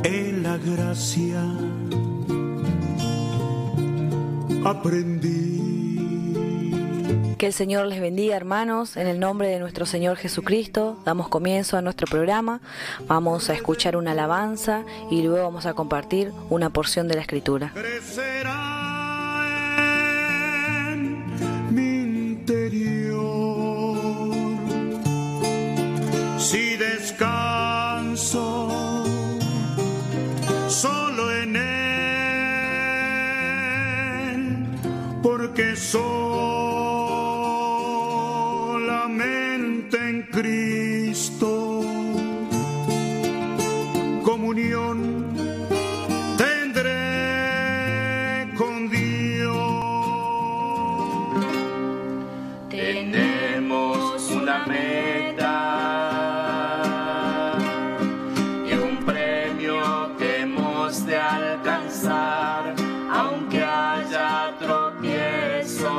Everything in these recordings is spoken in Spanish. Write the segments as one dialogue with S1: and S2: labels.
S1: en la gracia aprendí.
S2: Que el Señor les bendiga, hermanos. En el nombre de nuestro Señor Jesucristo damos comienzo a nuestro programa. Vamos a escuchar una alabanza y luego vamos a compartir una porción de la Escritura.
S1: Crecerá en mi interior si descanso solo en Él, porque solamente en Cristo comunión tendré con Dios.
S3: Tenemos una meta y un premio que hemos de alcanzar, aunque haya tropiezos.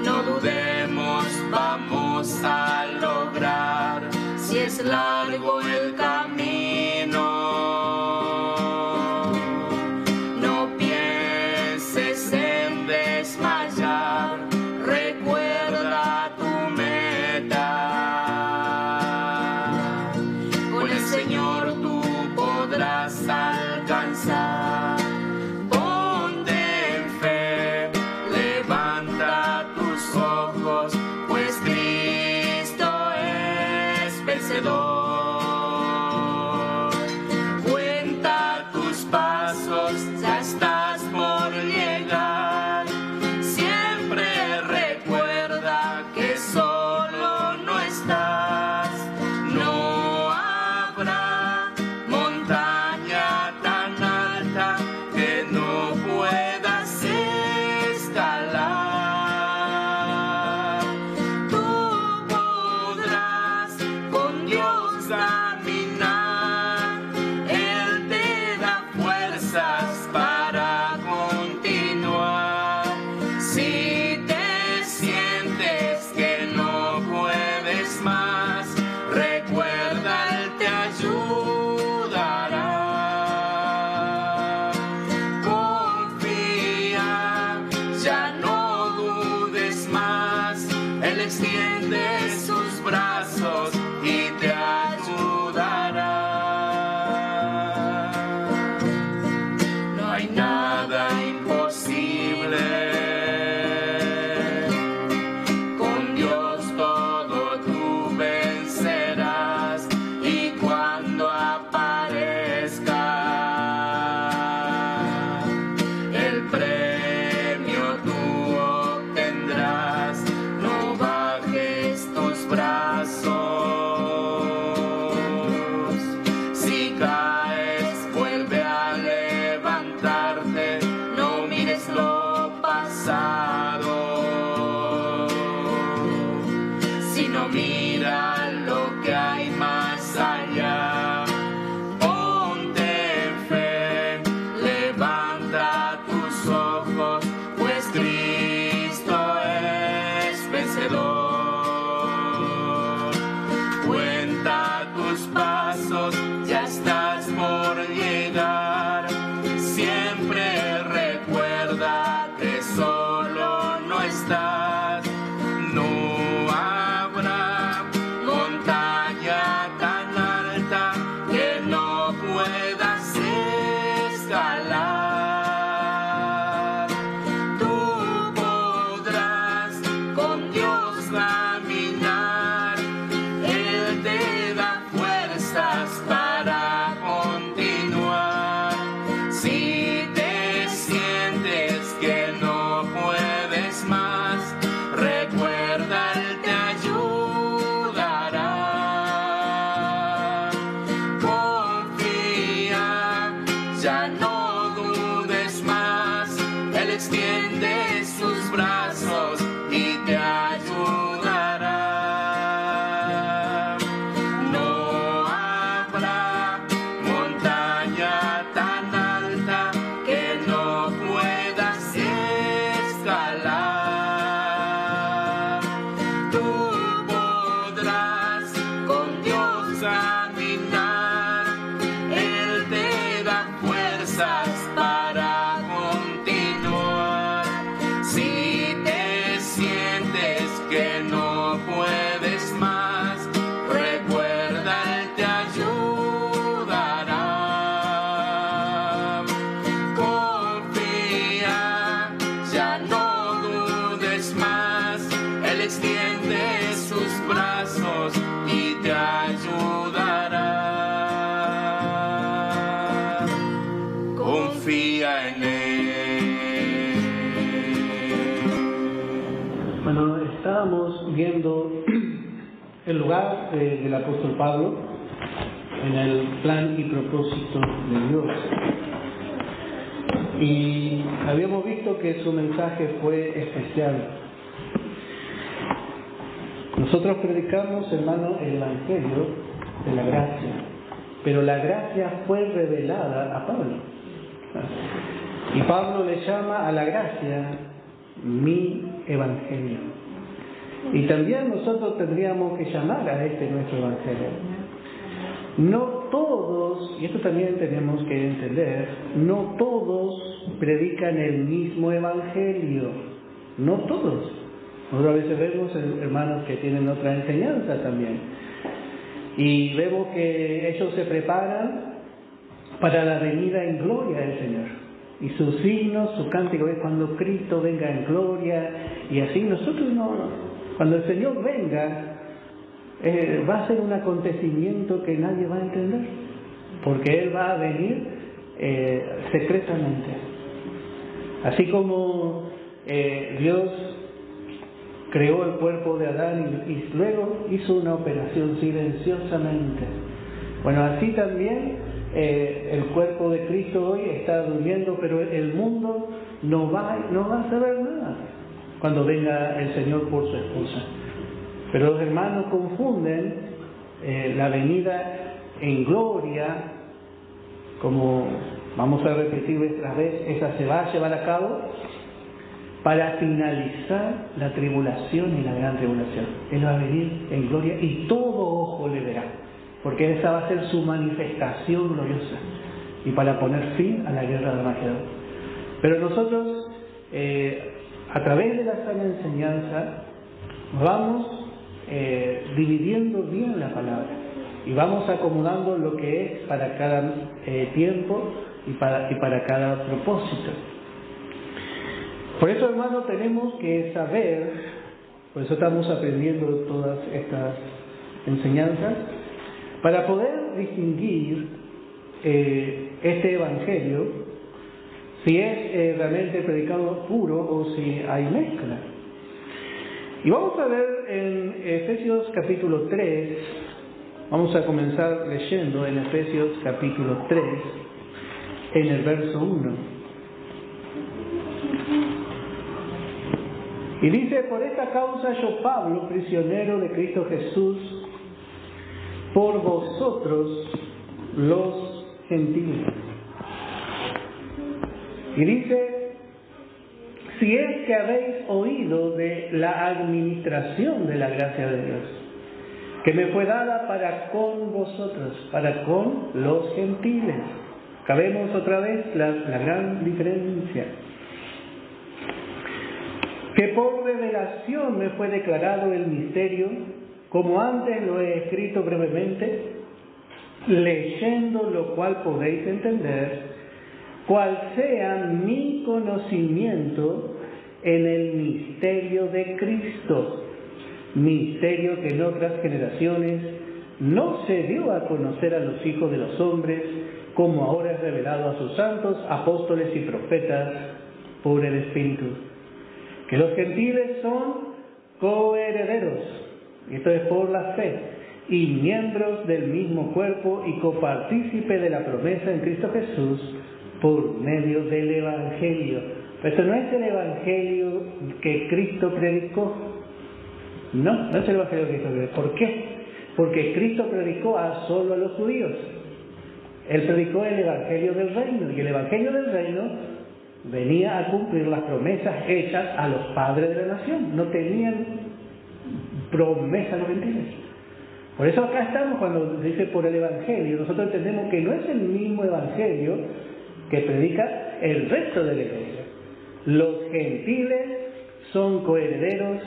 S3: No dudemos, vamos a lograr, si es largo el camino. No pienses en desmayar, recuerda tu meta. Con el Señor tú podrás alcanzar. Ponte en fe, levanta tus ojos, pues Cristo es vencedor.
S4: viendo el lugar del apóstol Pablo en el plan y propósito de Dios. Y habíamos visto que su mensaje fue especial. Nosotros predicamos, hermano, el Evangelio de la gracia, pero la gracia fue revelada a Pablo. Y Pablo le llama a la gracia mi Evangelio. Y también nosotros tendríamos que llamar a este nuestro Evangelio. No todos, y esto también tenemos que entender, no todos predican el mismo Evangelio. No todos. Nosotros a veces vemos hermanos que tienen otra enseñanza también. Y vemos que ellos se preparan para la venida en gloria del Señor. Y sus signos, su cántico es cuando Cristo venga en gloria. Y así nosotros no. Cuando el Señor venga, va a ser un acontecimiento que nadie va a entender. Porque Él va a venir secretamente. Así como Dios creó el cuerpo de Adán y luego hizo una operación silenciosamente. Bueno, así también el cuerpo de Cristo hoy está durmiendo, pero el mundo no va a saber nada cuando venga el Señor por su esposa. Pero los hermanos confunden la venida en gloria, como vamos a repetir otra vez, esa se va a llevar a cabo para finalizar la tribulación y la gran tribulación. Él va a venir en gloria y todo ojo le verá, porque esa va a ser su manifestación gloriosa y para poner fin a la guerra de Armagedón. Pero nosotros, a través de la sana enseñanza, vamos dividiendo bien la palabra y vamos acomodando lo que es para cada tiempo y para cada propósito. Por eso, hermano, tenemos que saber, por eso estamos aprendiendo todas estas enseñanzas, para poder distinguir este Evangelio, si es realmente predicado puro o si hay mezcla. Y vamos a ver en Efesios capítulo 3, vamos a comenzar leyendo en Efesios capítulo 3, en el verso 1. Y dice: por esta causa yo, Pablo, prisionero de Cristo Jesús, por vosotros los gentiles. Y dice: si es que habéis oído de la administración de la gracia de Dios, que me fue dada para con vosotros, para con los gentiles. Acá vemos otra vez la gran diferencia. Que por revelación me fue declarado el misterio, como antes lo he escrito brevemente, leyendo lo cual podéis entender, cuál sea mi conocimiento en el misterio de Cristo, misterio que en otras generaciones no se dio a conocer a los hijos de los hombres, como ahora es revelado a sus santos, apóstoles y profetas por el Espíritu. Que los gentiles son coherederos, esto es por la fe, y miembros del mismo cuerpo y copartícipe de la promesa en Cristo Jesús por medio del Evangelio. Pero esto no es el Evangelio que Cristo predicó. No es el Evangelio que Cristo predicó. ¿Por qué? Porque Cristo predicó solo a los judíos. Él predicó el Evangelio del Reino, y el Evangelio del Reino venía a cumplir las promesas hechas a los padres de la nación. No tenían promesas los gentiles. Por eso acá estamos cuando dice por el Evangelio. Nosotros entendemos que no es el mismo Evangelio que predica el resto de la iglesia. Los gentiles son coherederos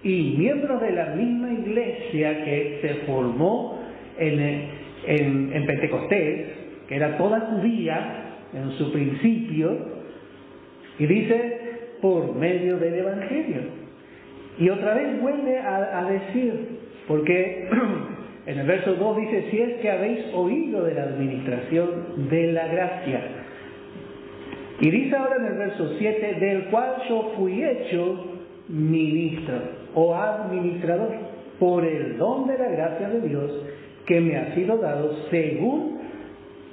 S4: y miembros de la misma iglesia que se formó en Pentecostés, que era toda judía en su principio. Y dice, por medio del Evangelio. Y otra vez vuelve a decir, porque en el verso 2 dice: si es que habéis oído de la administración de la gracia. Y dice ahora en el verso 7: del cual yo fui hecho ministro. o administrador, por el don de la gracia de Dios que me ha sido dado según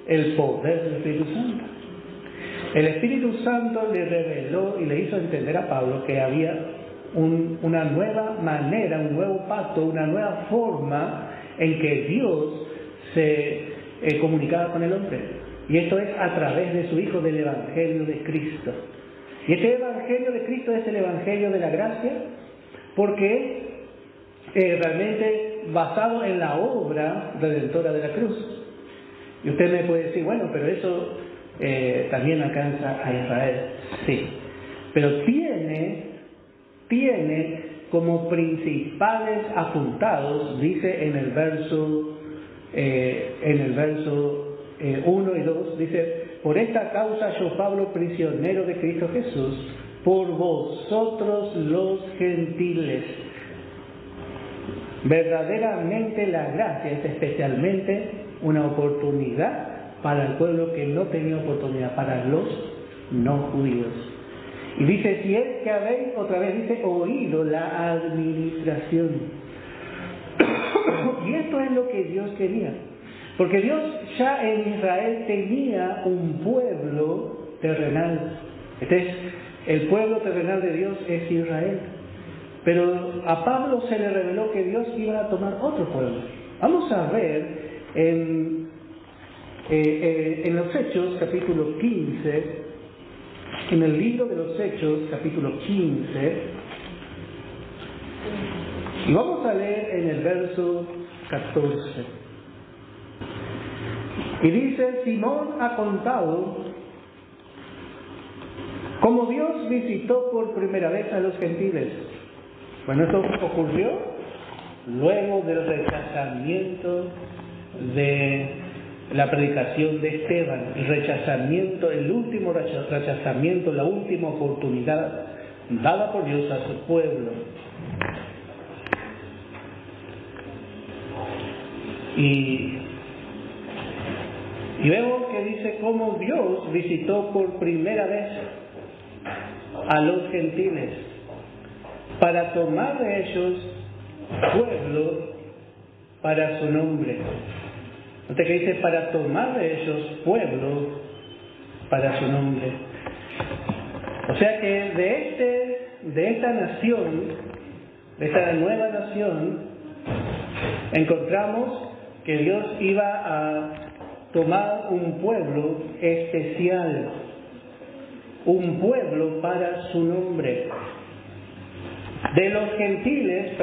S4: el poder del Espíritu Santo. El Espíritu Santo le reveló y le hizo entender a Pablo que había una nueva manera, un nuevo pacto, una nueva forma en que Dios se comunicaba con el hombre. Y esto es a través de su Hijo, del Evangelio de Cristo. Y este Evangelio de Cristo es el Evangelio de la gracia, porque es realmente basado en la obra redentora de la cruz. Y usted me puede decir, bueno, pero eso también alcanza a Israel. Sí, pero tiene como principales apuntados, dice en el verso 1 y 2, dice: por esta causa yo, Pablo, prisionero de Cristo Jesús, por vosotros los gentiles. Verdaderamente la gracia es especialmente una oportunidad para el pueblo que no tenía oportunidad, para los no judíos. Y dice: si es que habéis, otra vez dice, oído la administración. Y esto es lo que Dios quería. Porque Dios ya en Israel tenía un pueblo terrenal. El pueblo terrenal de Dios es Israel. Pero a Pablo se le reveló que Dios iba a tomar otro pueblo. Vamos a ver en los Hechos, capítulo 15, en el libro de los Hechos, capítulo 15, y vamos a leer en el verso 14. Y dice: Simón ha contado cómo Dios visitó por primera vez a los gentiles. Bueno, esto ocurrió luego del rechazamiento de la predicación de Esteban, el último rechazamiento, la última oportunidad dada por Dios a su pueblo. Y vemos que dice cómo Dios visitó por primera vez a los gentiles para tomar de ellos pueblo para su nombre. Entonces que dice: para tomar de ellos pueblo para su nombre. O sea que de esta nación, de esta nueva nación, encontramos que Dios iba a tomar un pueblo especial, un pueblo para su nombre. De los gentiles,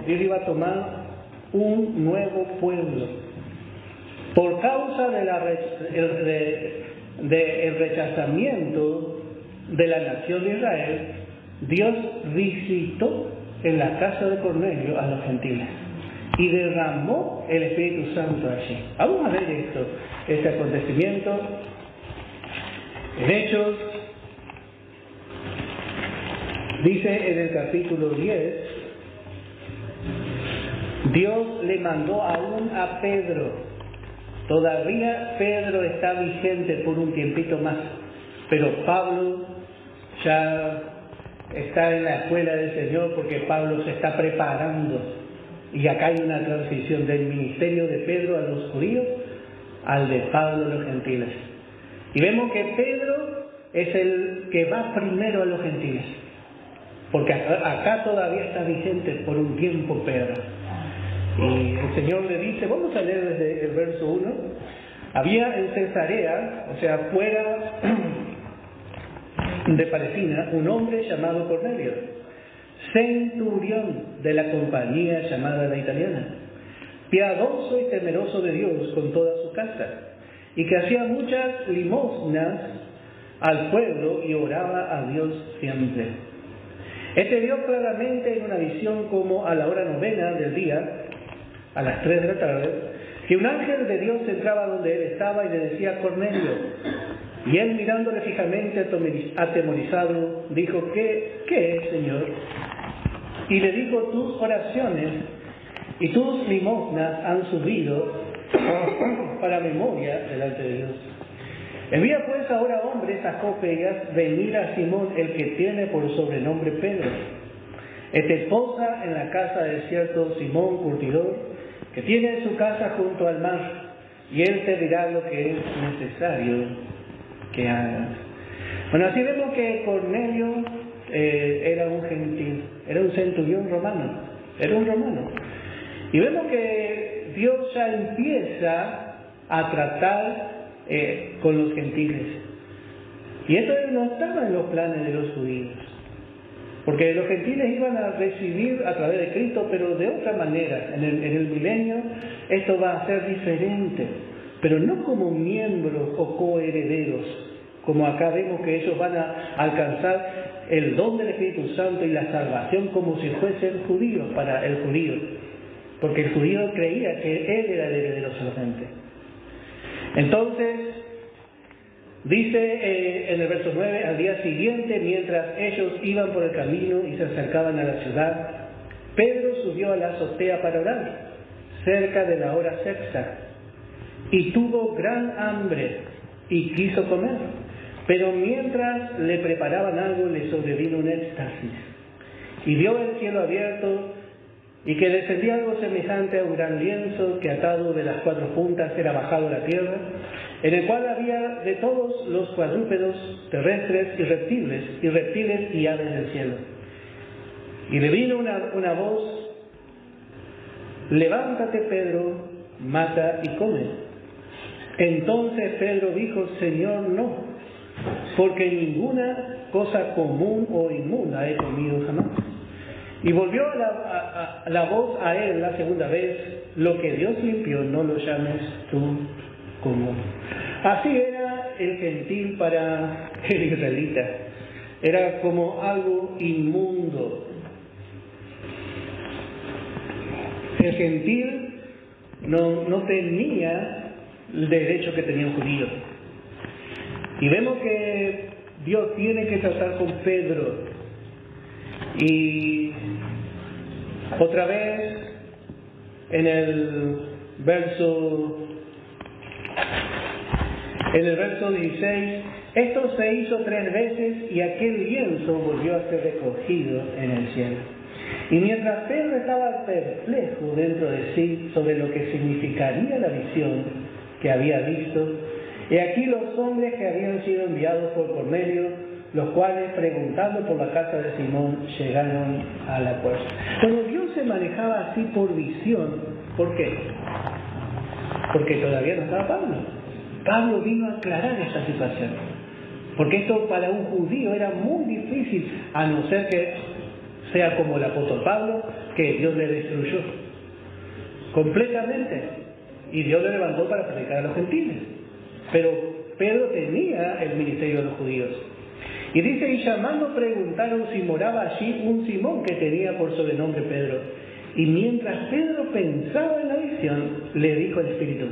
S4: Dios iba a tomar un nuevo pueblo. Por causa del rechazamiento de la nación de Israel, Dios visitó en la casa de Cornelio a los gentiles y derramó el Espíritu Santo allí. Vamos a ver este acontecimiento en Hechos. Dice en el capítulo 10, Dios le mandó aún a Pedro. Todavía Pedro está vigente por un tiempito más, pero Pablo ya está en la escuela del Señor, porque Pablo se está preparando. Y acá hay una transición del ministerio de Pedro a los judíos al de Pablo a los gentiles. Y vemos que Pedro es el que va primero a los gentiles, porque acá todavía está vigente por un tiempo Pedro. Y el Señor le dice, vamos a leer desde el verso 1, había en Cesarea, o sea, fuera de Palestina, un hombre llamado Cornelio, centurión de la compañía llamada la italiana, piadoso y temeroso de Dios con toda su casa, y que hacía muchas limosnas al pueblo y oraba a Dios siempre. Este vio claramente en una visión, como a la hora novena del día, a las 3 de la tarde, que un ángel de Dios entraba donde él estaba y le decía: Cornelio. Y él, mirándole fijamente, atemorizado, dijo: ¿Qué es, Señor? Y le dijo: tus oraciones y tus limosnas han subido para memoria delante de Dios. Envía pues ahora hombres a Jope y haz venir a Simón, el que tiene por sobrenombre Pedro. posa en la casa de cierto Simón curtidor, que tiene su casa junto al mar, y él te dirá lo que es necesario que hagas. Bueno, así vemos que Cornelio era un gentil, era un centurión romano, era un romano. Y vemos que Dios ya empieza a tratar con los gentiles. Y esto no estaba en los planes de los judíos, porque los gentiles iban a recibir a través de Cristo, pero de otra manera. En el milenio esto va a ser diferente, pero no como miembros o coherederos, como acá vemos que ellos van a alcanzar el don del Espíritu Santo y la salvación como si fuesen judíos para el judío, porque el judío creía que él era el heredero solamente. Entonces, dice en el verso 9, al día siguiente, mientras ellos iban por el camino y se acercaban a la ciudad, Pedro subió a la azotea para orar, cerca de la hora sexta, y tuvo gran hambre y quiso comer. Pero mientras le preparaban algo, le sobrevino un éxtasis, y vio el cielo abierto, y que descendía algo semejante a un gran lienzo que atado de las 4 puntas era bajado a la tierra, en el cual había de todos los cuadrúpedos terrestres y reptiles y aves del cielo. Y le vino una voz: levántate, Pedro, mata y come. Entonces Pedro dijo: Señor, no, porque ninguna cosa común o inmunda he comido jamás. Y volvió la voz a él la segunda vez: lo que Dios limpió, no lo llames tú común. Así era el gentil para el israelita. Era como algo inmundo. El gentil no tenía el derecho que tenía un judío. Y vemos que Dios tiene que tratar con Pedro. Y otra vez en el verso 16, esto se hizo 3 veces y aquel lienzo volvió a ser recogido en el cielo. Y mientras Pedro estaba perplejo dentro de sí sobre lo que significaría la visión que había visto, y aquí los hombres que habían sido enviados por Cornelio, los cuales, preguntando por la casa de Simón, llegaron a la puerta. Bueno, Dios se manejaba así por visión. ¿Por qué? Porque todavía no estaba Pablo. Pablo vino a aclarar esta situación. Porque esto para un judío era muy difícil, a no ser que sea como el apóstol Pablo, que Dios le destruyó completamente. Y Dios le levantó para predicar a los gentiles. Pero Pedro tenía el ministerio de los judíos. Y dice: y llamando preguntaron si moraba allí un Simón que tenía por sobrenombre Pedro. Y mientras Pedro pensaba en la visión, le dijo el Espíritu: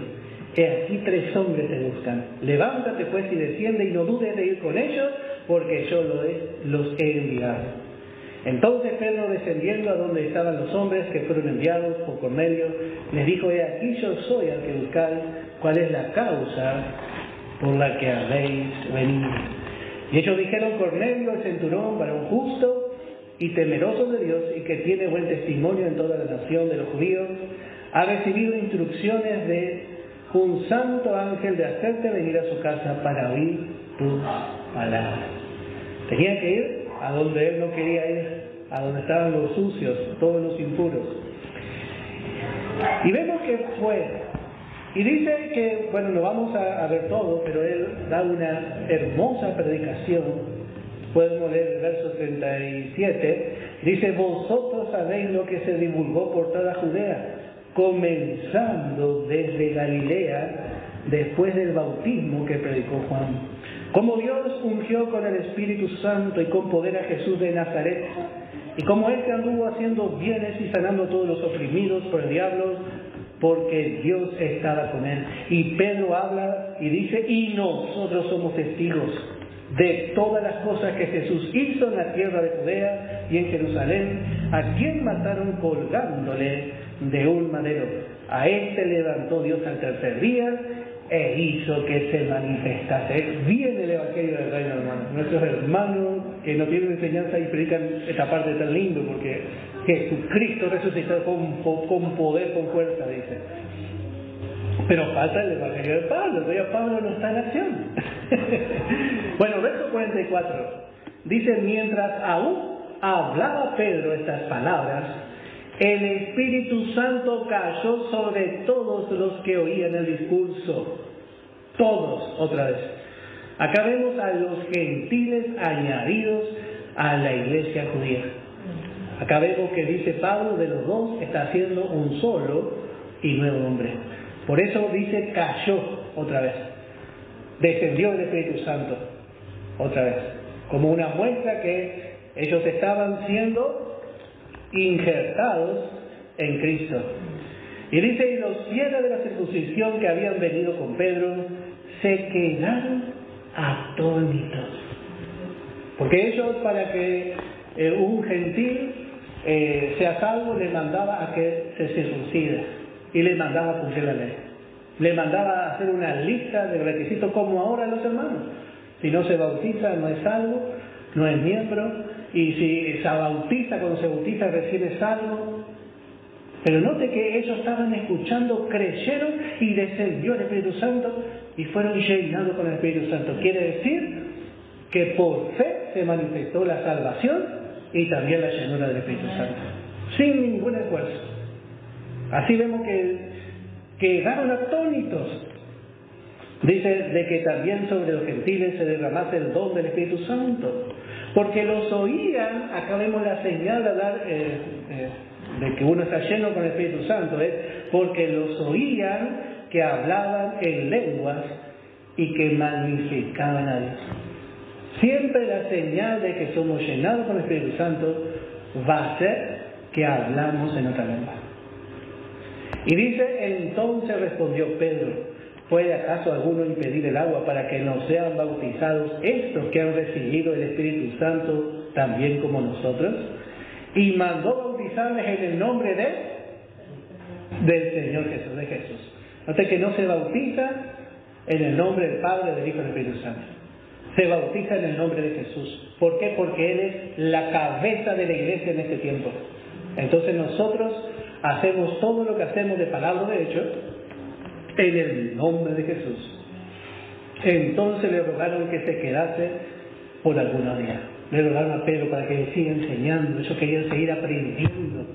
S4: he aquí 3 hombres te buscan. Levántate pues y desciende, y no dudes de ir con ellos, porque yo los he enviado. Entonces Pedro, descendiendo a donde estaban los hombres que fueron enviados por Cornelio, les dijo: he aquí yo soy al que buscáis, ¿cuál es la causa por la que habéis venido? Y ellos dijeron: Cornelio, el centurión, varón justo y temeroso de Dios, y que tiene buen testimonio en toda la nación de los judíos, ha recibido instrucciones de un santo ángel de hacerte venir a su casa para oír tus palabras. Tenía que ir a donde él no quería ir, a donde estaban los sucios, todos los impuros. Y vemos que fue. Y dice que, bueno, no vamos a ver todo, pero él da una hermosa predicación. Podemos leer el verso 37. Dice: vosotros sabéis lo que se divulgó por toda Judea, comenzando desde Galilea, después del bautismo que predicó Juan. Como Dios ungió con el Espíritu Santo y con poder a Jesús de Nazaret, y como éste anduvo haciendo bienes y sanando a todos los oprimidos por el diablo, porque Dios estaba con él. Y Pedro habla y dice: y nosotros somos testigos de todas las cosas que Jesús hizo en la tierra de Judea y en Jerusalén, a quien mataron colgándole de un madero. A este levantó Dios al tercer día e hizo que se manifestase. Viene el Evangelio del Reino, hermanos. Nuestros hermanos que no tienen enseñanza y predican esta parte tan lindo, porque Jesucristo resucitó con poder, con fuerza, dice. Pero falta el Evangelio de Pablo, todavía Pablo no está en acción. Bueno, verso 44, dice: mientras aún hablaba Pedro estas palabras, el Espíritu Santo cayó sobre todos los que oían el discurso. Todos, otra vez. Acá vemos a los gentiles añadidos a la iglesia judía. Acá vemos que dice Pablo, de los dos está haciendo un solo y nuevo hombre. Por eso dice cayó otra vez. Descendió el Espíritu Santo otra vez. Como una muestra que ellos estaban siendo injertados en Cristo. Y dice: y los fieles de la circuncisión que habían venido con Pedro se quedaron atónitos. Porque ellos, para que un gentil sea salvo, le mandaba a que se circuncida y le mandaba a cumplir la ley. Le mandaba a hacer una lista de requisitos, como ahora los hermanos. Si no se bautiza, no es salvo, no es miembro. Y si se bautiza, cuando se bautiza, recibe salvo. Pero note que ellos estaban escuchando, creyeron y descendió el Espíritu Santo y fueron llenados con el Espíritu Santo. Quiere decir que por fe se manifestó la salvación y también la llenura del Espíritu Santo, sin ningún esfuerzo. Así vemos que quedaron atónitos. Dice de que también sobre los gentiles se derramase el don del Espíritu Santo, porque los oían. Acá vemos la señal de hablar de que uno está lleno con el Espíritu Santo, porque los oían que hablaban en lenguas y que magnificaban a Dios. Siempre la señal de que somos llenados con el Espíritu Santo va a ser que hablamos en otra lengua. Y dice: entonces respondió Pedro: ¿puede acaso alguno impedir el agua para que no sean bautizados estos que han recibido el Espíritu Santo también como nosotros? Y mandó bautizarles en el nombre del Señor Jesús, de Jesús. Note que no se bautiza en el nombre del Padre, del Hijo y del Espíritu Santo. Se bautiza en el nombre de Jesús. ¿Por qué? Porque Él es la cabeza de la iglesia en este tiempo. Entonces nosotros hacemos todo lo que hacemos de palabra o de hecho en el nombre de Jesús. Entonces le rogaron que se quedase por algunos días. Le rogaron a Pedro para que siga enseñando. Ellos querían seguir aprendiendo.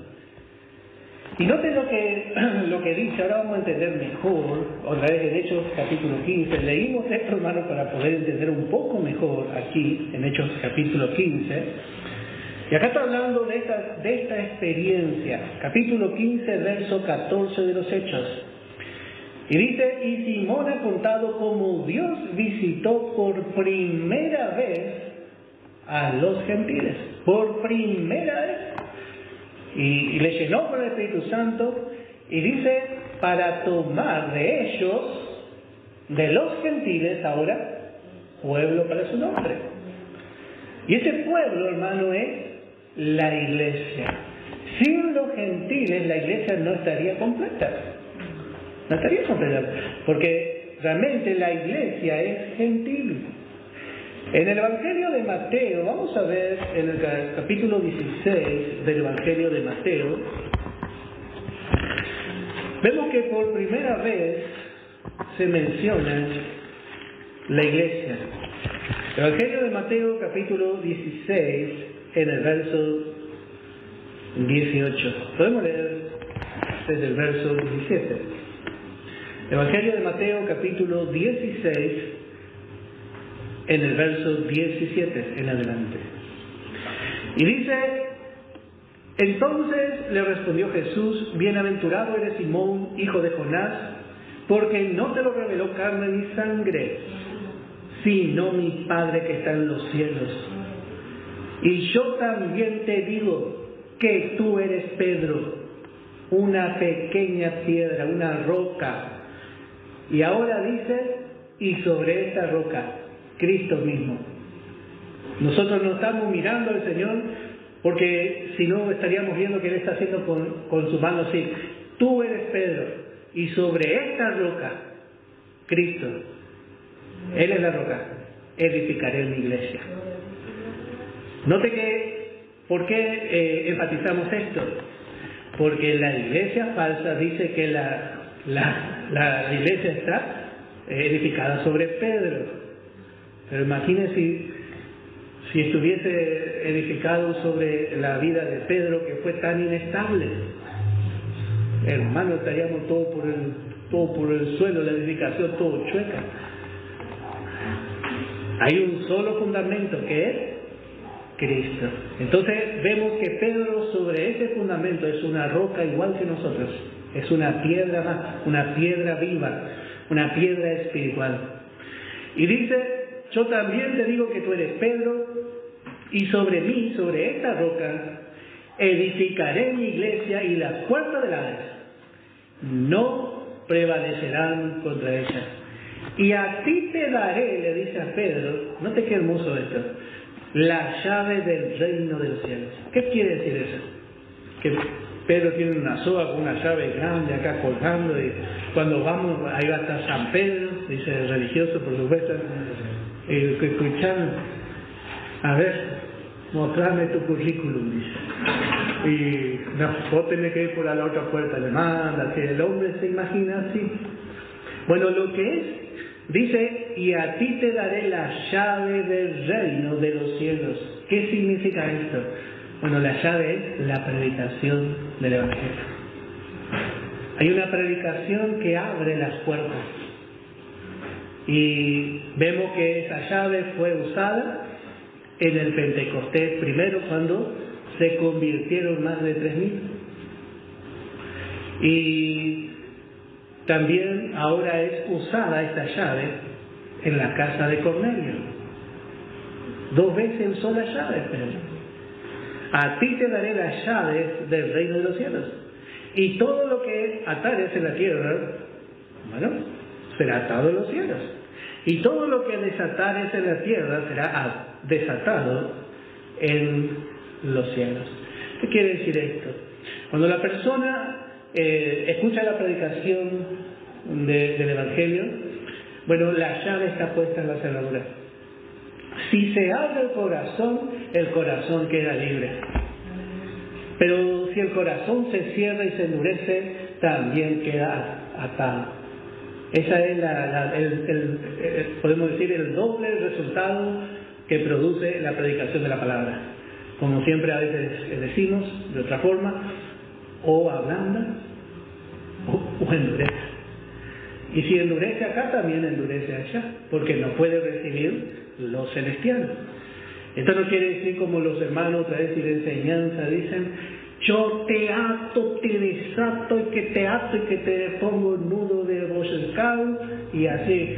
S4: Y noten lo que dice. Ahora vamos a entender mejor, otra vez en Hechos capítulo 15. Leímos esto, hermanos, para poder entender un poco mejor aquí, en Hechos capítulo 15. Y acá está hablando de esta experiencia. Capítulo 15, verso 14 de los Hechos. Y dice: y Simón ha contado cómo Dios visitó por primera vez a los gentiles. Por primera vez. Y le llenó con el Espíritu Santo. Y dice: para tomar de ellos, de los gentiles ahora, pueblo para su nombre. Y ese pueblo, hermano, es la iglesia. Sin los gentiles la iglesia no estaría completa. No estaría completa. Porque realmente la iglesia es gentil. En el Evangelio de Mateo, vamos a ver en el capítulo 16 del Evangelio de Mateo, vemos que por primera vez se menciona la iglesia. El Evangelio de Mateo, capítulo 16, en el verso 18. Podemos leer desde el verso 17. Evangelio de Mateo, capítulo 16, en el verso 17 en adelante. Y dice: entonces le respondió Jesús: bienaventurado eres Simón, hijo de Jonás, porque no te lo reveló carne ni sangre, sino mi Padre que está en los cielos. Y yo también te digo que tú eres Pedro, una pequeña piedra, una roca. Y ahora dice: y sobre esta roca, Cristo mismo. Nosotros no estamos mirando al Señor, porque si no estaríamos viendo que Él está haciendo con su mano así. Tú eres Pedro, y sobre esta roca, Cristo, Él es la roca, edificaré mi iglesia. Note que, ¿por qué enfatizamos esto? Porque la iglesia falsa dice que la iglesia está edificada sobre Pedro. Pero imagínense si estuviese edificado sobre la vida de Pedro, que fue tan inestable. Hermano, estaríamos todo por el suelo, la edificación todo chueca. Hay un solo fundamento, que es Cristo. Entonces vemos que Pedro sobre ese fundamento es una roca igual que nosotros. Es una piedra más, una piedra viva, una piedra espiritual. Y dice, yo también te digo que tú eres Pedro, y sobre mí, sobre esta roca, edificaré mi iglesia, y las puertas del Hades no prevalecerán contra ella. Y a ti te daré, le dice a Pedro, note qué hermoso esto, la llave del reino de los cielos. ¿Qué quiere decir eso? Que Pedro tiene una soga con una llave grande acá colgando, y cuando vamos, ahí va a estar San Pedro, dice el religioso, por supuesto, escuchando, a ver, mostrame tu currículum, dice. Y no, vos tenés que ir por la otra puerta, le manda, que el hombre se imagina así. Bueno, lo que es, dice, y a ti te daré la llave del reino de los cielos. ¿Qué significa esto? Bueno, la llave es la predicación del Evangelio. Hay una predicación que abre las puertas. Y vemos que esa llave fue usada en el Pentecostés primero, cuando se convirtieron más de 3.000. Y también ahora es usada esta llave en la casa de Cornelio. 2 veces usó la llave, Pedro. A ti te daré las llaves del reino de los cielos. Y todo lo que atares en la tierra, bueno, será atado en los cielos. Y todo lo que desatares en la tierra será desatado en los cielos. ¿Qué quiere decir esto? Cuando la persona escucha la predicación del Evangelio, bueno, la llave está puesta en la cerradura. Si se abre el corazón queda libre. Pero si el corazón se cierra y se endurece, también queda atado. Esa es podemos decir, el doble resultado que produce la predicación de la palabra. Como siempre a veces decimos, de otra forma, o ablanda o endurece. Y si endurece acá, también endurece allá, porque no puede recibir lo celestial. Esto no quiere decir como los hermanos otra vez y de enseñanza dicen, yo te ato, te desato, y que te ato y que te pongo el nudo de Rosenthal, y así.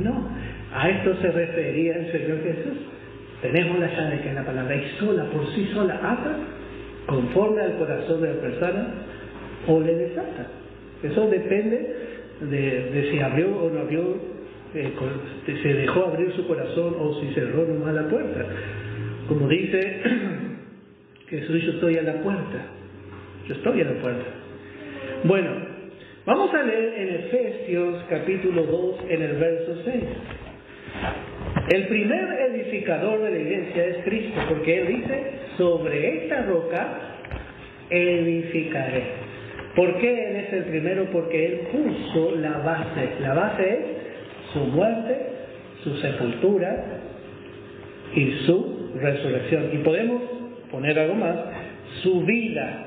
S4: No, a esto se refería el Señor Jesús. Tenemos la llave que es la palabra, y sola, por sí sola, ata conforme al corazón de la persona o le desata. Eso depende de si abrió o no abrió, se dejó abrir su corazón o si cerró nomás la puerta. Como dice Jesús, yo estoy a la puerta. Yo estoy a la puerta. Bueno, vamos a leer en Efesios capítulo 2 en el verso 6. El primer edificador de la iglesia es Cristo, porque Él dice, sobre esta roca edificaré. ¿Por qué Él es el primero? Porque Él puso la base. La base es su muerte, su sepultura y su resurrección. Y podemos poner algo más, su vida,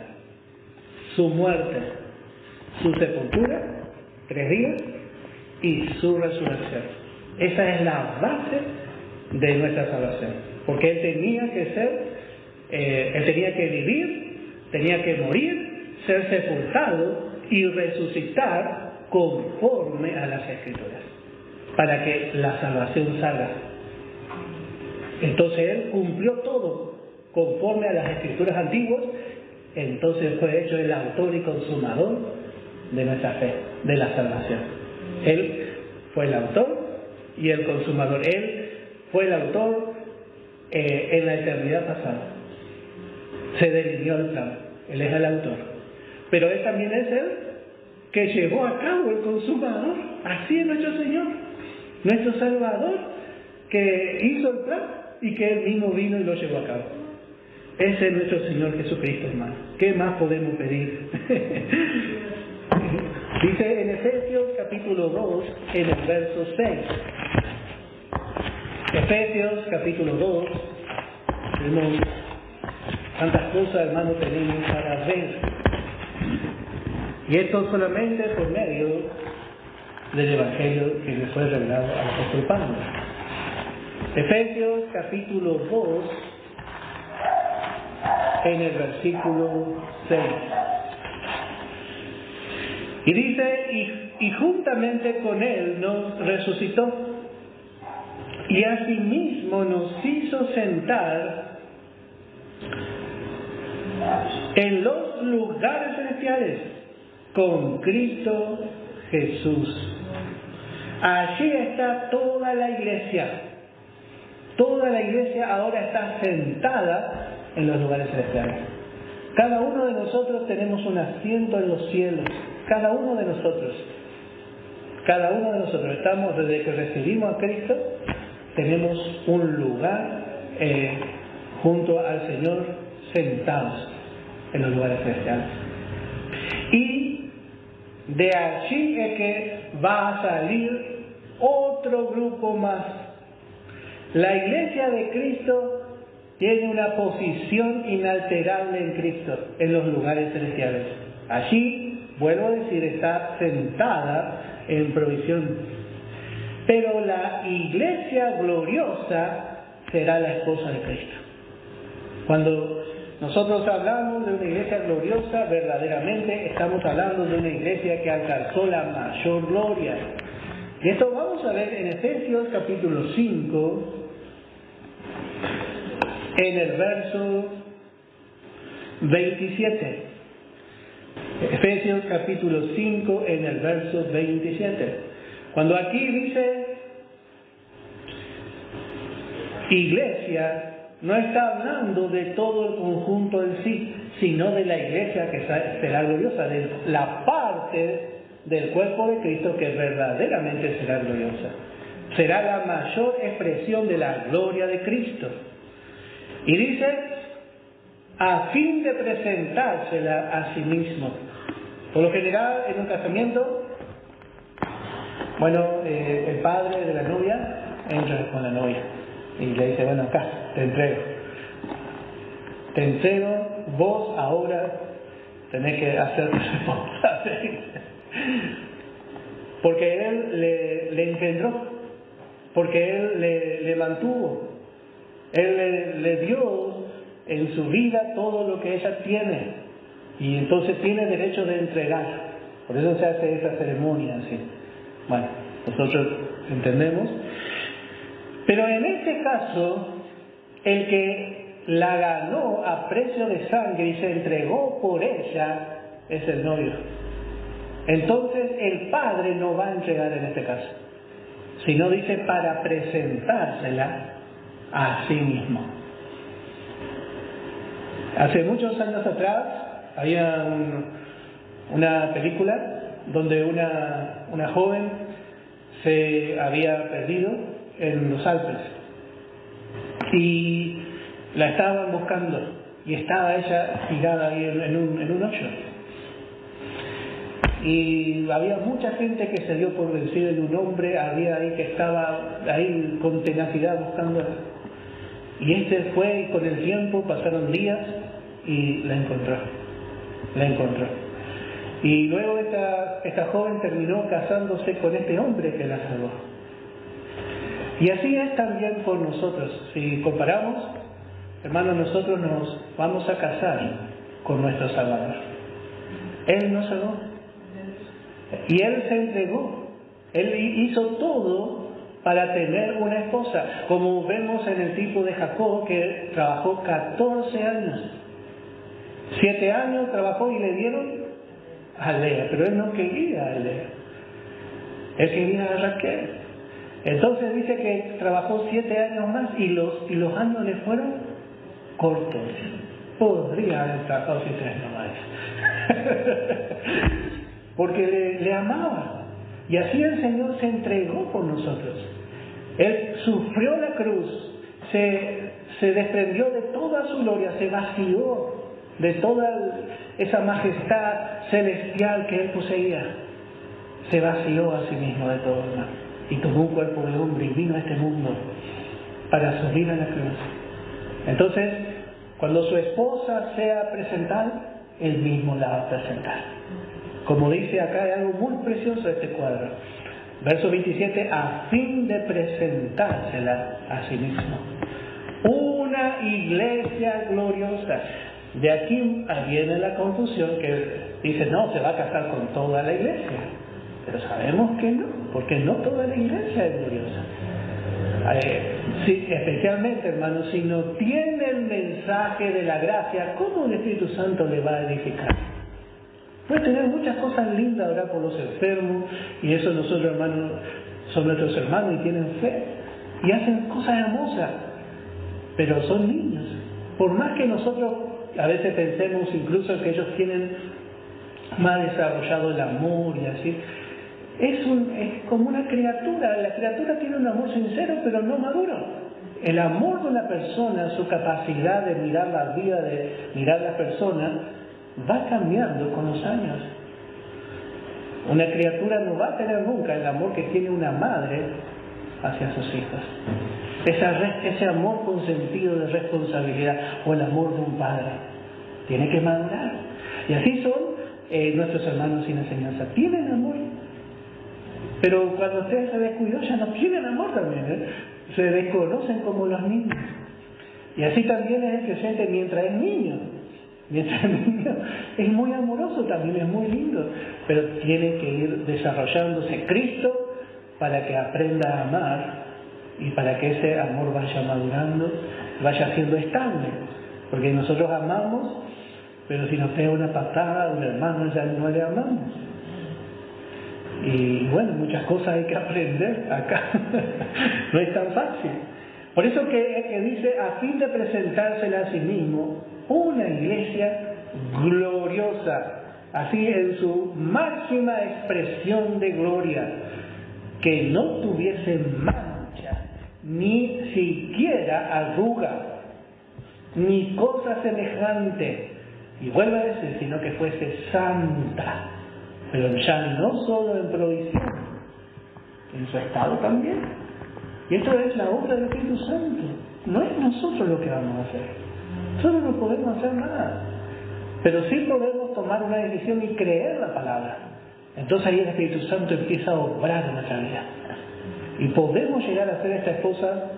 S4: su muerte, su sepultura, 3 días, y su resurrección. Esa es la base de nuestra salvación. Porque Él tenía que ser, Él tenía que vivir, tenía que morir, ser sepultado y resucitar conforme a las Escrituras, para que la salvación salga. Entonces Él cumplió todo conforme a las Escrituras antiguas, entonces fue hecho el autor y consumador de nuestra fe, de la salvación. Él fue el autor y el consumador. Él fue el autor en la eternidad pasada. Se delineó el plan. Él es el autor. Pero Él también es el que llevó a cabo el consumador. Así es nuestro Señor, nuestro Salvador, que hizo el plan y que Él mismo vino y lo llevó a cabo. Ese es nuestro Señor Jesucristo, hermano. ¿Qué más podemos pedir? Dice en Efesios capítulo 2, en el verso 6. Efesios capítulo 2, tenemos tantas cosas, hermano, tenemos para ver. Y esto solamente por medio del Evangelio que le fue revelado al apóstol Pablo. Efesios capítulo 2, en el versículo 6. Y dice, y juntamente con Él nos resucitó, y asimismo nos hizo sentar en los lugares celestiales con Cristo Jesús. Allí está toda la iglesia. Toda la iglesia ahora está sentada en los lugares celestiales. Cada uno de nosotros tenemos un asiento en los cielos. Cada uno de nosotros. Cada uno de nosotros estamos, desde que recibimos a Cristo, tenemos un lugar junto al Señor, sentados en los lugares celestiales. Y de allí es que va a salir otro grupo más. La iglesia de Cristo tiene una posición inalterable en Cristo, en los lugares celestiales. Allí, vuelvo a decir, está sentada en provisión. Pero la iglesia gloriosa será la esposa de Cristo. Cuando nosotros hablamos de una iglesia gloriosa, verdaderamente estamos hablando de una iglesia que alcanzó la mayor gloria. Y esto vamos a ver en Efesios capítulo 5, en el verso 27. Efesios capítulo 5, en el verso 27. Cuando aquí dice iglesia, no está hablando de todo el conjunto en sí, sino de la iglesia que será gloriosa, de la parte del cuerpo de Cristo que verdaderamente será gloriosa. Será la mayor expresión de la gloria de Cristo. Y dice, a fin de presentársela a sí mismo. Por lo general, en un casamiento, el padre de la novia entra con la novia y le dice, bueno, acá, te entrego, vos ahora tenés que hacerte responsable. Porque él le engendró, porque él le mantuvo, él le dio en su vida todo lo que ella tiene, y entonces tiene derecho de entregar. Por eso se hace esa ceremonia así. Bueno, nosotros entendemos. Pero en este caso, el que la ganó a precio de sangre y se entregó por ella es el novio. Entonces el padre no va a entregar en este caso, sino dice para presentársela a sí mismo. Hace muchos años atrás había una película donde una joven se había perdido en los Alpes y la estaban buscando y estaba ella tirada ahí en un hoyo. Y había mucha gente que se dio por vencido, y un hombre había ahí que estaba ahí con tenacidad buscándola. Y este fue, y con el tiempo pasaron días y la encontró. Y luego esta joven terminó casándose con este hombre que la salvó. Y así es también con nosotros. Si comparamos, hermanos, nosotros nos vamos a casar con nuestro Salvador. Él nos salvó. Y Él se entregó. Él hizo todo para tener una esposa. Como vemos en el tipo de Jacob, que trabajó 14 años. 7 años trabajó y le dieron a Lea. Pero él no quería a Lea. Él quería a Raquel. Entonces dice que trabajó 7 años más y los años le fueron cortos. Podría haber trabajado 7 años más. Porque le amaba. Y así el Señor se entregó por nosotros. Él sufrió la cruz, se desprendió de toda su gloria, se vació de toda esa majestad celestial que él poseía. Se vació a sí mismo de todo, hermano, y tomó un cuerpo de hombre y vino a este mundo para subir a la cruz. Entonces, cuando su esposa sea presentada, él mismo la va a presentar. Como dice acá, hay algo muy precioso de este cuadro. Verso 27, a fin de presentársela a sí mismo. Una iglesia gloriosa. De aquí viene la confusión que dice, no, se va a casar con toda la iglesia. Pero sabemos que no, porque no toda la iglesia es gloriosa. Sí, especialmente, hermanos, si no tiene el mensaje de la gracia, ¿cómo el Espíritu Santo le va a edificar? Puede tener muchas cosas lindas, orar por los enfermos, y eso nosotros, hermanos, son nuestros hermanos y tienen fe, y hacen cosas hermosas, pero son niños. Por más que nosotros a veces pensemos incluso que ellos tienen más desarrollado el amor y así, es como una criatura. La criatura tiene un amor sincero, pero no maduro. El amor de una persona, su capacidad de mirar la vida, de mirar la persona, va cambiando con los años. Una criatura no va a tener nunca el amor que tiene una madre hacia sus hijos. Ese amor con sentido de responsabilidad, o el amor de un padre. Tiene que madurar. Y así son nuestros hermanos sin enseñanza. Tienen amor, pero cuando ustedes se descuidó ya no tienen amor también, se desconocen como los niños. Y así también es el creyente mientras es niño. Mientras es niño es muy amoroso también, es muy lindo, pero tiene que ir desarrollándose Cristo para que aprenda a amar y para que ese amor vaya madurando, vaya siendo estable. Porque nosotros amamos, pero si nos pega una patada un hermano ya no le amamos. Y bueno, muchas cosas hay que aprender acá. No es tan fácil. Por eso que dice, a fin de presentársela a sí mismo, una iglesia gloriosa, así en su máxima expresión de gloria, que no tuviese mancha, ni siquiera arruga, ni cosa semejante. Y vuelve a decir, sino que fuese santa. Pero ya no solo en provisión, en su estado también. Y esto es la obra del Espíritu Santo. No es nosotros lo que vamos a hacer. Nosotros no podemos hacer nada. Pero sí podemos tomar una decisión y creer la palabra. Entonces ahí el Espíritu Santo empieza a obrar en nuestra vida. Y podemos llegar a ser esta esposa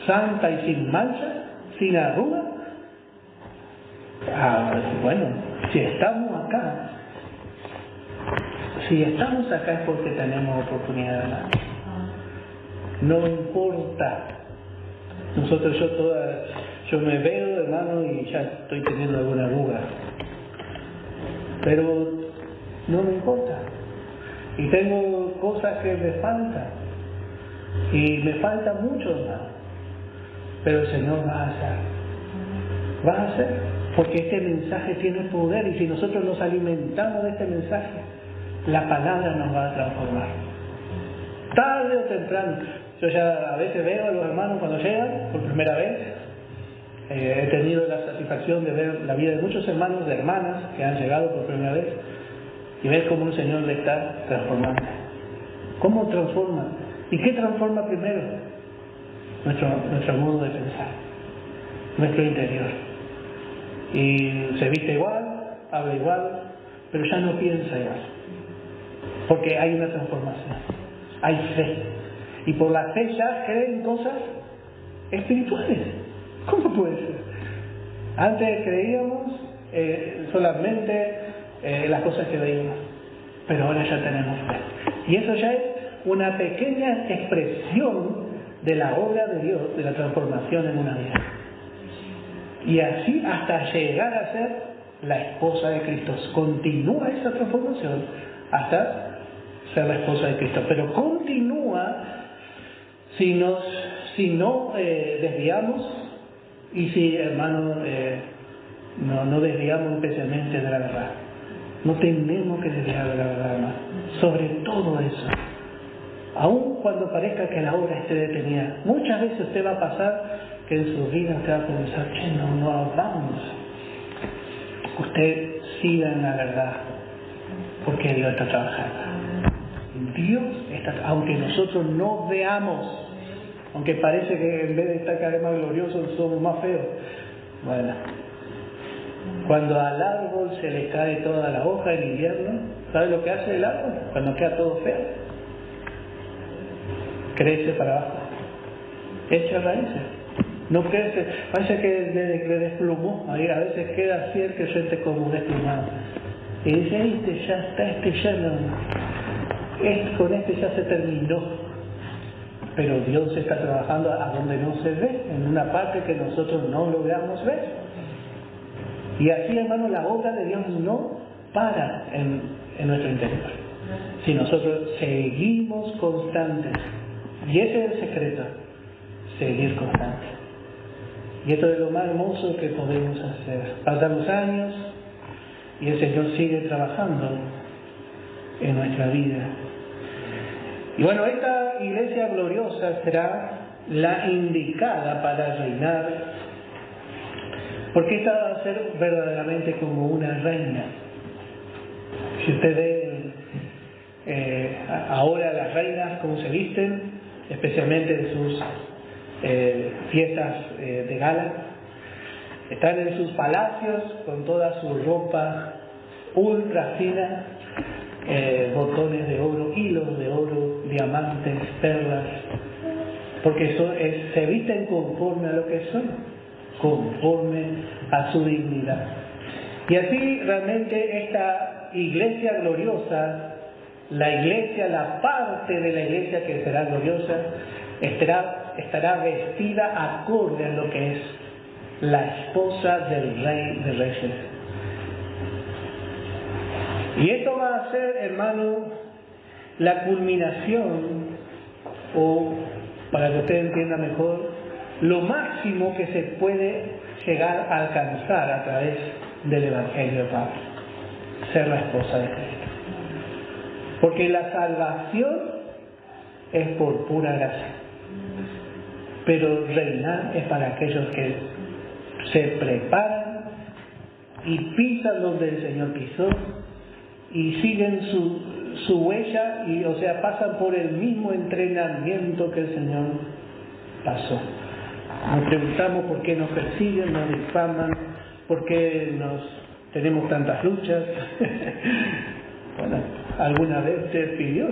S4: santa y sin mancha, sin arruga. Bueno, si estamos acá es porque tenemos oportunidad de amar. No importa. Yo me veo, hermano, y ya estoy teniendo alguna arruga. Pero no me importa. Y tengo cosas que me faltan. Y me falta mucho, hermano. Pero el Señor va a hacer. Va a hacer. Porque este mensaje tiene poder. Y si nosotros nos alimentamos de este mensaje, la palabra nos va a transformar. Tarde o temprano. Yo ya a veces veo a los hermanos cuando llegan por primera vez. He tenido la satisfacción de ver la vida de muchos hermanos, de hermanas que han llegado por primera vez y ver cómo un Señor le está transformando. ¿Cómo transforma? ¿Y qué transforma primero? Nuestro modo de pensar, nuestro interior. Y se viste igual, habla igual, pero ya no piensa igual. Porque hay una transformación, hay fe. Y por la fe ya creen cosas espirituales. ¿Cómo puede ser? Antes creíamos solamente las cosas que veíamos, pero ahora ya tenemos fe. Y eso ya es una pequeña expresión de la obra de Dios, de la transformación en una vida. Y así hasta llegar a ser la esposa de Cristo. Continúa esa transformación hasta ser la esposa de Cristo. Pero continúa si no desviamos y si, hermanos, no desviamos especialmente de la verdad. No tenemos que desviar de la verdad, hermano. Sobre todo eso. Aun cuando parezca que la obra esté detenida, muchas veces usted va a pasar que en su vida usted va a pensar, che, no vamos. Usted siga en la verdad, porque Dios está trabajando. Dios está, aunque nosotros no veamos, aunque parece que en vez de estar cada vez más gloriosos somos más feos. Bueno, cuando al árbol se le cae toda la hoja en invierno, ¿sabe lo que hace el árbol? Cuando queda todo feo, crece para abajo, echa raíces, no crece, parece que le desplumó, ahí a veces queda así el creyente como desplumado, y dice, este ya no, con este ya se terminó. Pero Dios está trabajando a donde no se ve, en una parte que nosotros no logramos ver. Y así, hermanos, la obra de Dios no para en nuestro interior. Si nosotros seguimos constantes, y ese es el secreto, seguir constantes. Y esto es lo más hermoso que podemos hacer. Pasan los años y el Señor sigue trabajando en nuestra vida. Y bueno, esta iglesia gloriosa será la indicada para reinar, porque esta va a ser verdaderamente como una reina. Si usted ve ahora las reinas cómo se visten, especialmente en sus fiestas de gala, están en sus palacios con toda su ropa ultra fina, botones de oro, hilos de oro, diamantes, perlas, porque se visten conforme a lo que son, conforme a su dignidad. Y así realmente esta iglesia gloriosa, la parte de la iglesia que será gloriosa, estará vestida acorde a lo que es la esposa del Rey de Reyes. Y esto va a ser, hermano, la culminación, o para que usted entienda mejor, lo máximo que se puede llegar a alcanzar a través del Evangelio de Pablo, ser la esposa de Cristo. Porque la salvación es por pura gracia, pero reinar es para aquellos que se preparan y pisan donde el Señor pisó, y siguen su huella, y o sea, pasan por el mismo entrenamiento que el Señor pasó. Nos preguntamos por qué nos persiguen, nos difaman, por qué tenemos tantas luchas. Bueno, ¿alguna vez usted pidió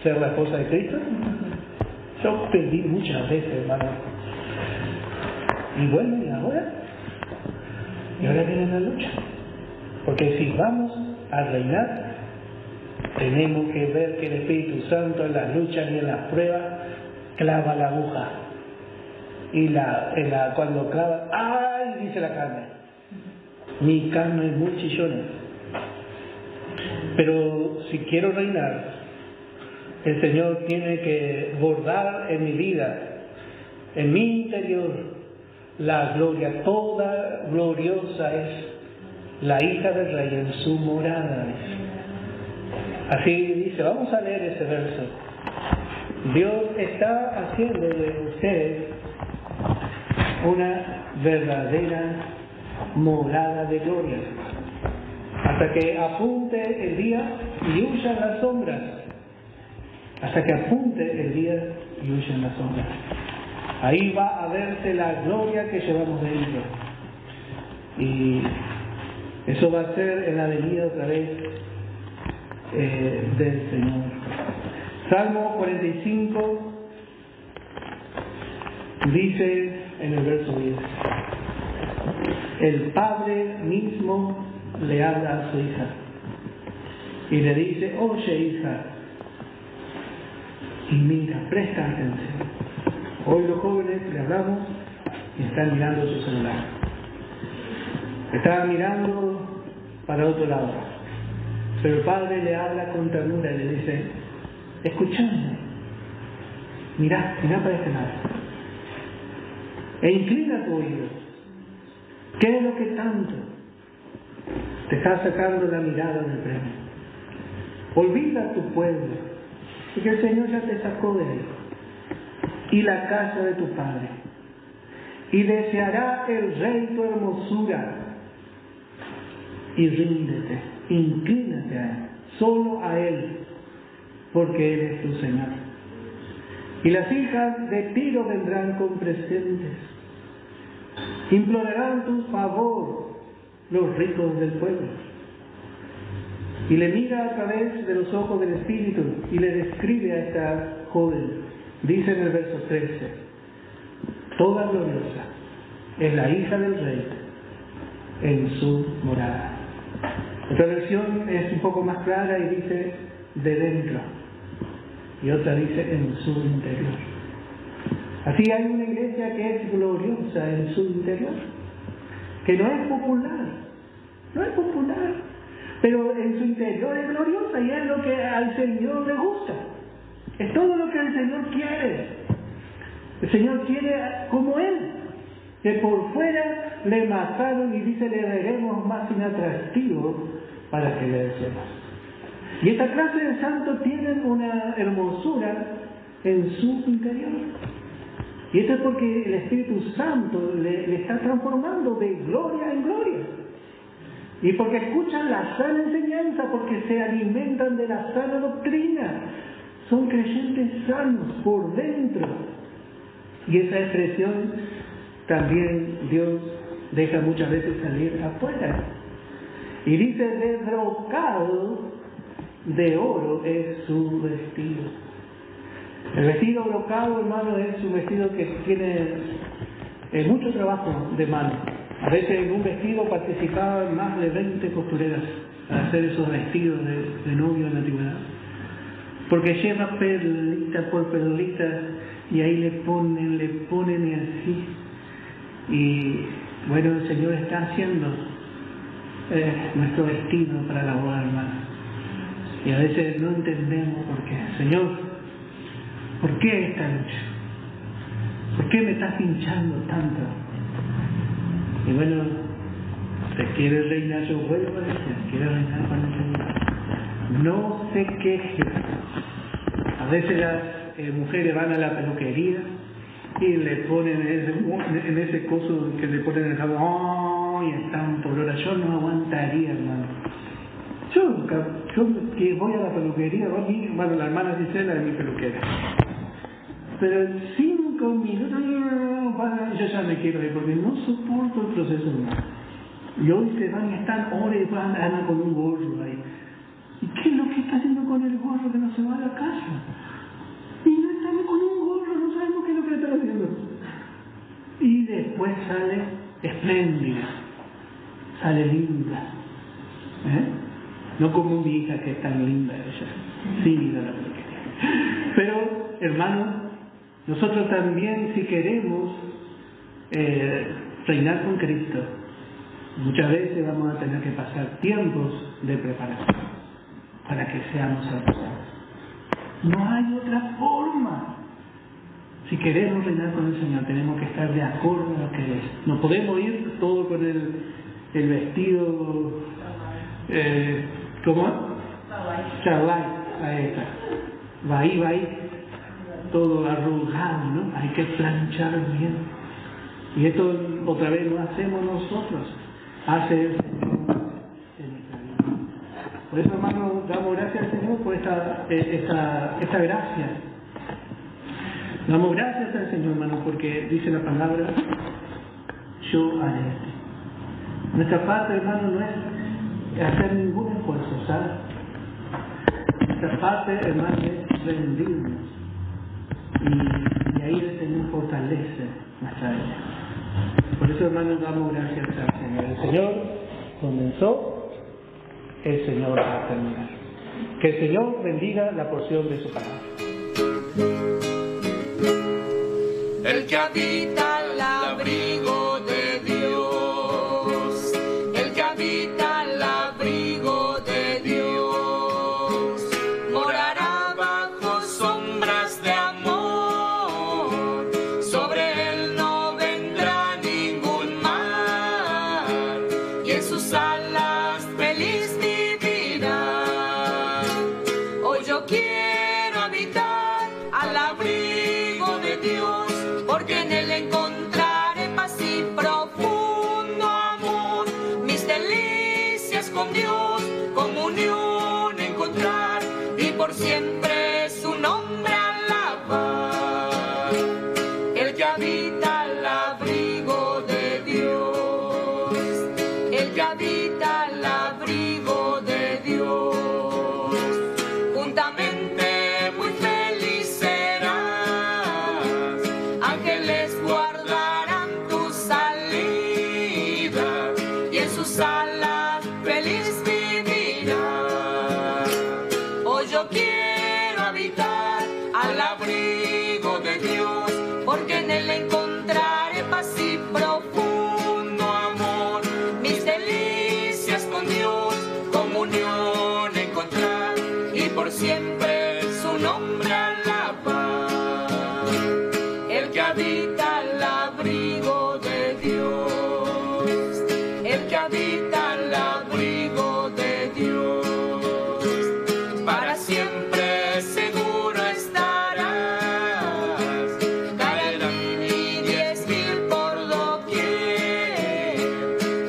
S4: ser la esposa de Cristo? Yo pedí muchas veces, hermano. Y bueno, ¿y ahora? Y ahora viene la lucha. Porque si vamos a reinar, tenemos que ver que el Espíritu Santo en las luchas y en las pruebas clava la aguja. Y cuando clava, ¡ay!, dice la carne. Mi carne es muy chillona. Pero si quiero reinar, el Señor tiene que bordar en mi vida, en mi interior, la gloria. Toda gloriosa es la hija del Rey en su morada. Así dice, vamos a leer ese verso. Dios está haciendo de ustedes una verdadera morada de gloria, hasta que apunte el día y huyan las sombras. Hasta que apunte el día y huyan las sombras. Ahí va a verse la gloria que llevamos dentro. Y eso va a ser en la venida otra vez del Señor. Salmo 45 dice en el verso 10: el Padre mismo le habla a su hija y le dice, oye hija, y mira, presta atención. Hoy los jóvenes le hablamos y están mirando su celular, están mirando para otro lado, pero el Padre le habla con ternura y le dice, escuchame, mirá para este lado e inclina tu oído. ¿Qué es lo que tanto te está sacando la mirada del premio? Olvida tu pueblo, porque el Señor ya te sacó de él, y la casa de tu padre. y deseará el rey tu hermosura. Y ríndete, inclínate a Él, solo a Él, porque Él es tu Señor. Y las hijas de Tiro vendrán con presentes, implorarán tu favor los ricos del pueblo. Y le mira a través de los ojos del Espíritu y le describe a esta joven. Dice en el verso 13, toda gloriosa es la hija del rey en su morada. Otra versión es un poco más clara y dice de dentro, y otra dice en su interior. Así hay una iglesia que es gloriosa en su interior, que no es popular, pero en su interior es gloriosa y es lo que al Señor le gusta. Es todo lo que el Señor quiere. El Señor quiere como Él, que por fuera le mataron y dice le veremos más inatractivo para que le deseemos. Y esta clase de santos tienen una hermosura en su interior. Y esto es porque el Espíritu Santo le está transformando de gloria en gloria. Y porque escuchan la sana enseñanza, porque se alimentan de la sana doctrina. Son creyentes sanos por dentro. Y esa expresión también Dios deja muchas veces salir afuera. Y dice, de brocado de oro es su vestido. El vestido brocado, hermano, es un vestido que tiene mucho trabajo de mano. A veces en un vestido participaban más de 20 costureras para hacer esos vestidos de novio en la antigüedad. Porque lleva perlita por perlita y ahí le ponen y así. Y bueno, el Señor está haciendo nuestro vestido para la boda, hermano. Y a veces no entendemos por qué. Señor, ¿por qué esta lucha? ¿Por qué me estás hinchando tanto? Y bueno, ¿te quieres reinar? Yo vuelvo a decir, ¿quieres reinar con el Señor? No se queje. A veces las mujeres van a la peluquería y le ponen en ese coso que le ponen el jabón, ¡oh! Y están por hora. Yo no aguantaría, hermano. Yo que voy a la peluquería, bueno, la hermana Gisela es mi peluquera. Pero en 5 minutos yo ya me quiero ir porque no soporto el proceso humano. Y hoy se van y están horas y andan con un gorro ahí. ¿Y qué es lo que está haciendo con el gorro que no se va a la casa? Y no están con un gorro, no sabemos qué es lo que están haciendo. Y después sale espléndida, sale linda. No como mi hija que es tan linda ella, sí, mira la peluquería. Pero, hermano, nosotros también, si queremos reinar con Cristo, muchas veces vamos a tener que pasar tiempos de preparación para que seamos aprobados. No hay otra forma. Si queremos reinar con el Señor, tenemos que estar de acuerdo a lo que es. No podemos ir todo con el vestido, ¿cómo? Chalai, ahí está. Va ahí, todo arrugado, ¿no? Hay que planchar bien. Y esto otra vez lo hacemos nosotros. Hace el Señor en nuestra vida. Por eso, hermano, damos gracias al Señor por esta gracia. Damos gracias al Señor, hermano, porque dice la palabra, yo haré. Nuestra parte, hermano, no es hacer ningún esfuerzo, ¿sabes? Nuestra parte, hermano, es rendirnos. Y ahí el Señor fortalece nuestra vida. Por eso, hermano, damos gracias al Señor. El Señor comenzó, el Señor va a terminar. Que el Señor bendiga la porción de su palabra.
S3: El que habita al abrigo de Dios, el que habita al abrigo de Dios, morará bajo sombras de amor, sobre él no vendrá ningún mal, y en sus alas feliz vivirá. Hoy yo quiero habitar al abrigo de Dios, porque en él encontraré paz. siempre su nombre alabar. El que habita al abrigo de Dios, el que habita al abrigo de Dios, juntamente muy feliz serás. Ángeles guardarán tu salida y en sus alas feliz vivirás. Hoy yo quiero habitar al abrigo de Dios, porque en él encontraré paz y profundo amor. Mis delicias con Dios, comunión encontrar, y por siempre su nombre alabar. El que habita al abrigo de Dios, el que habita al abrigo de Dios, para siempre seguro estarás. Caerán 10,000 por doquier,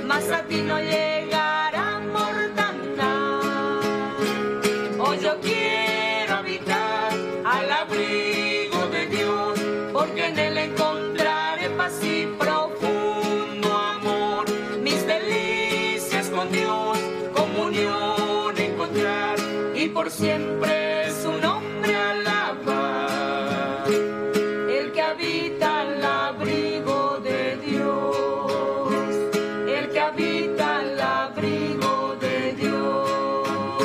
S3: mas a ti no llegará mortandad. Hoy yo quiero habitar al abrigo de Dios, porque en él encontraré paz y profundo amor. Mis delicias con Dios, comunión encontrar, y por siempre su nombre alabar. El que habita al abrigo de Dios, el que habita al abrigo de Dios.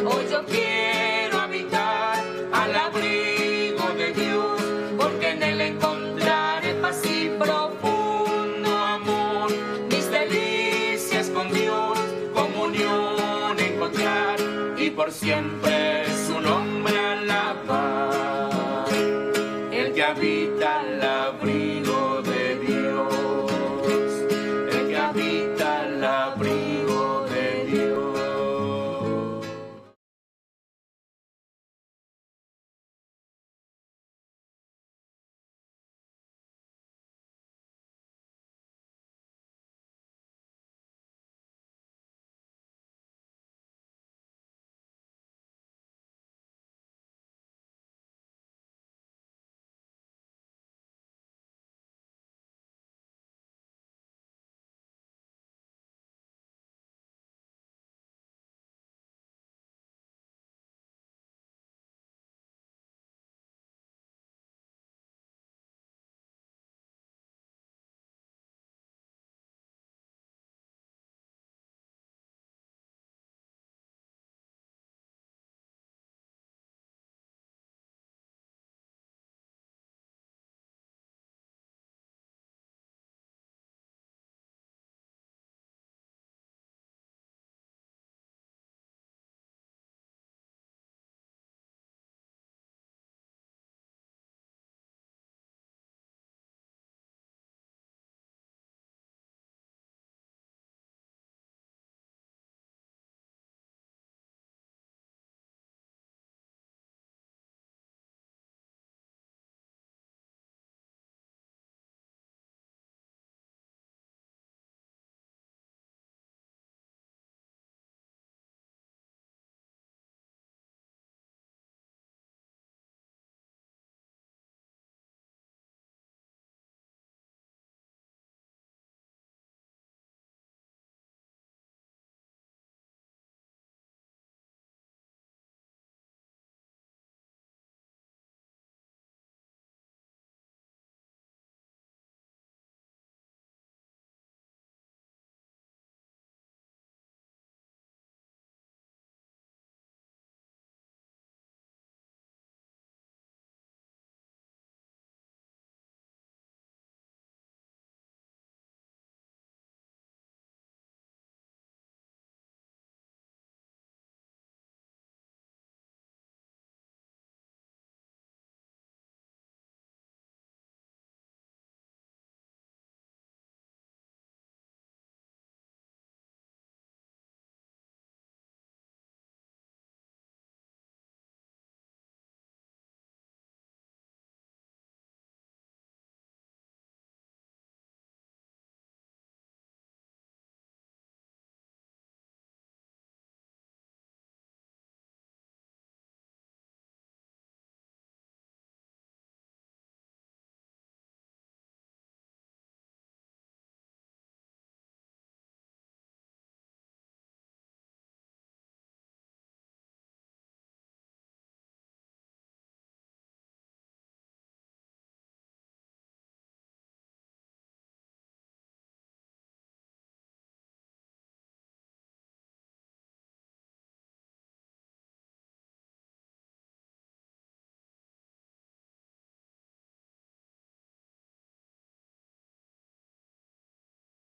S3: Hoy yo quiero habitar al abrigo de Dios, porque en él encontraré paz y profundo amor. Mis delicias con Dios, comunión encontrar, y por siempre su nombre alabar. El que habita al abrigo